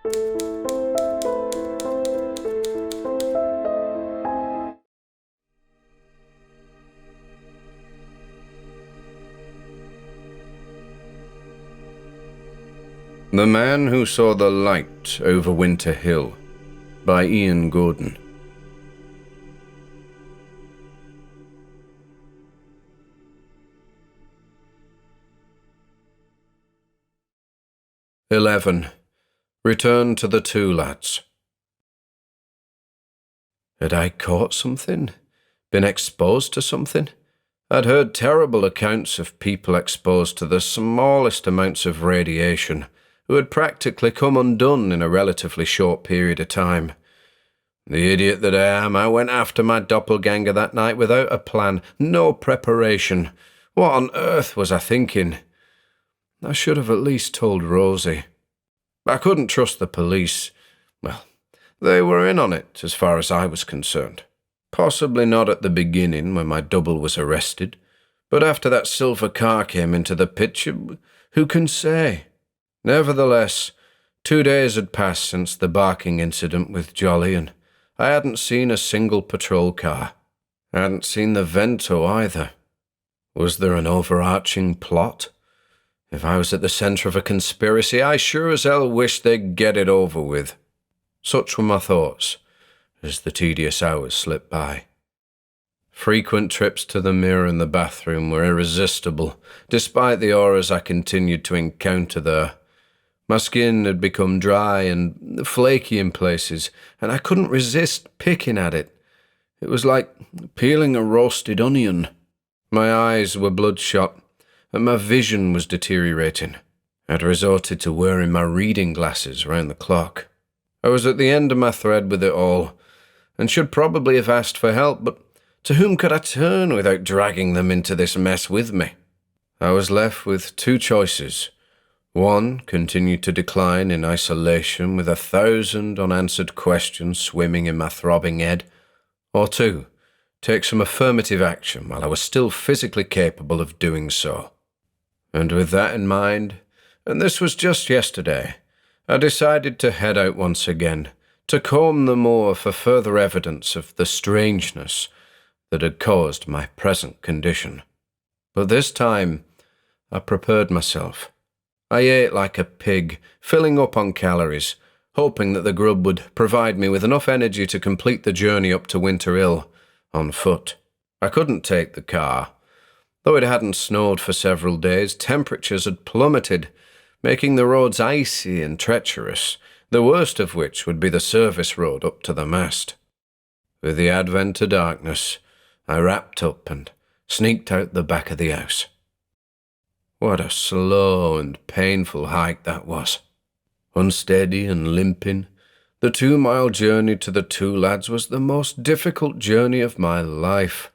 The Man Who Saw the Light Over Winter Hill by Ian Gordon. "11. Return to the two lads." Had I caught something? Been exposed to something? I'd heard terrible accounts of people exposed to the smallest amounts of radiation who had practically come undone in a relatively short period of time. The idiot that I am, I went after my doppelganger that night without a plan, no preparation. What on earth was I thinking? I should have at least told Rosie. I couldn't trust the police. Well, they were in on it as far as I was concerned. Possibly not at the beginning when my double was arrested, but after that silver car came into the picture, who can say? Nevertheless, 2 days had passed since the barking incident with Jolly, and I hadn't seen a single patrol car. I hadn't seen the Vento either. Was there an overarching plot? If I was at the centre of a conspiracy, I sure as hell wished they'd get it over with. Such were my thoughts as the tedious hours slipped by. Frequent trips to the mirror in the bathroom were irresistible, despite the horrors I continued to encounter there. My skin had become dry and flaky in places, and I couldn't resist picking at it. It was like peeling a roasted onion. My eyes were bloodshot, and my vision was deteriorating. I'd resorted to wearing my reading glasses round the clock. I was at the end of my thread with it all, and should probably have asked for help, but to whom could I turn without dragging them into this mess with me? I was left with two choices. One, continue to decline in isolation with 1,000 unanswered questions swimming in my throbbing head. Or two, take some affirmative action while I was still physically capable of doing so. And with that in mind, and this was just yesterday, I decided to head out once again, to comb the moor for further evidence of the strangeness that had caused my present condition. But this time, I prepared myself. I ate like a pig, filling up on calories, hoping that the grub would provide me with enough energy to complete the journey up to Winter Hill on foot. I couldn't take the car. Though it hadn't snowed for several days, temperatures had plummeted, making the roads icy and treacherous, the worst of which would be the service road up to the mast. With the advent of darkness, I wrapped up and sneaked out the back of the house. What a slow and painful hike that was. Unsteady and limping, the 2-mile journey to the two lads was the most difficult journey of my life.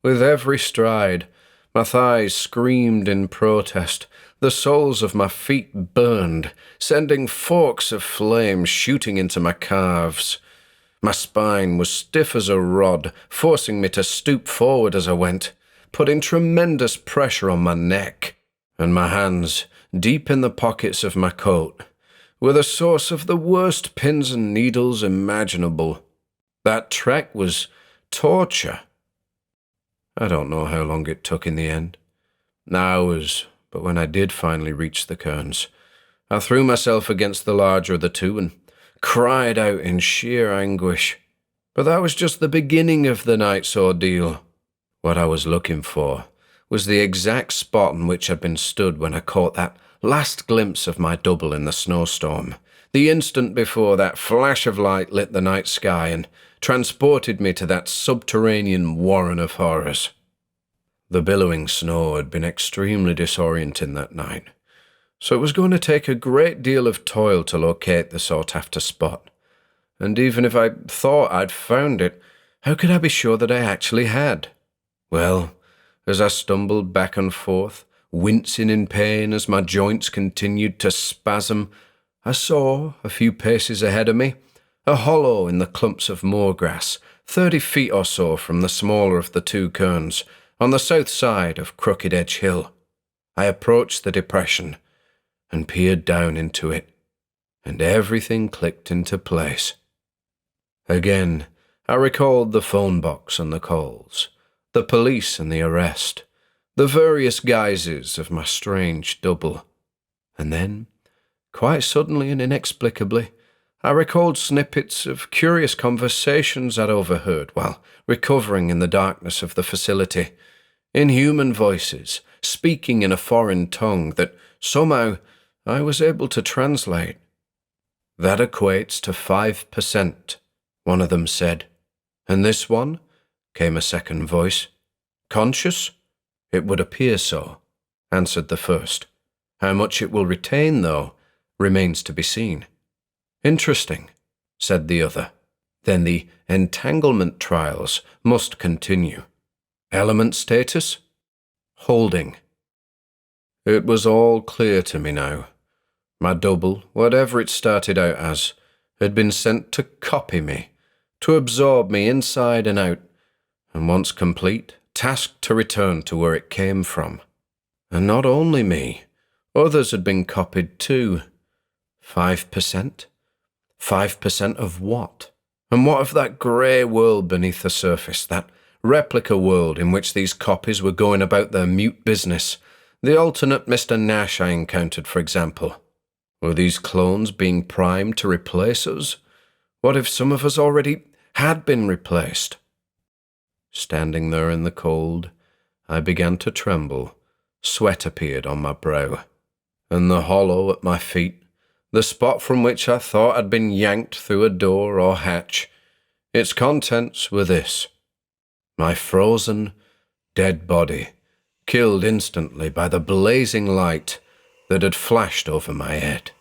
With every stride, my thighs screamed in protest, the soles of my feet burned, sending forks of flame shooting into my calves. My spine was stiff as a rod, forcing me to stoop forward as I went, putting tremendous pressure on my neck. And my hands, deep in the pockets of my coat, were the source of the worst pins and needles imaginable. That trek was torture. I don't know how long it took in the end. Hours, but when I did finally reach the cairns, I threw myself against the larger of the two and cried out in sheer anguish. But that was just the beginning of the night's ordeal. What I was looking for was the exact spot on which I'd been stood when I caught that last glimpse of my double in the snowstorm, the instant before that flash of light lit the night sky and transported me to that subterranean warren of horrors. The billowing snow had been extremely disorienting that night, so it was going to take a great deal of toil to locate the sought-after spot. And even if I thought I'd found it, how could I be sure that I actually had? Well, as I stumbled back and forth, wincing in pain as my joints continued to spasm, I saw, a few paces ahead of me, a hollow in the clumps of moorgrass, 30 feet or so from the smaller of the two cairns, on the south side of Crooked Edge Hill. I approached the depression and peered down into it. and everything clicked into place. Again, I recalled the phone box and the calls, the police and the arrest, the various guises of my strange double. And then, quite suddenly and inexplicably, I recalled snippets of curious conversations I'd overheard while recovering in the darkness of the facility, inhuman voices speaking in a foreign tongue that somehow I was able to translate. "That equates to 5%, one of them said. "And this one?" came a second voice. "Conscious? It would appear so," answered the first. "How much it will retain, though, remains to be seen." "Interesting," said the other. "Then the entanglement trials must continue. Element status?" "Holding." It was all clear to me now. My double, whatever it started out as, had been sent to copy me, to absorb me inside and out, and once complete, tasked to return to where it came from. And not only me, others had been copied too. 5%? 5% of what? And what of that grey world beneath the surface, that replica world in which these copies were going about their mute business, the alternate Mr. Nash I encountered, for example? Were these clones being primed to replace us? What if some of us already had been replaced? Standing there in the cold, I began to tremble. Sweat appeared on my brow. And the hollow at my feet, the spot from which I thought I'd been yanked through a door or hatch, its contents were this: my frozen, dead body, killed instantly by the blazing light that had flashed over my head.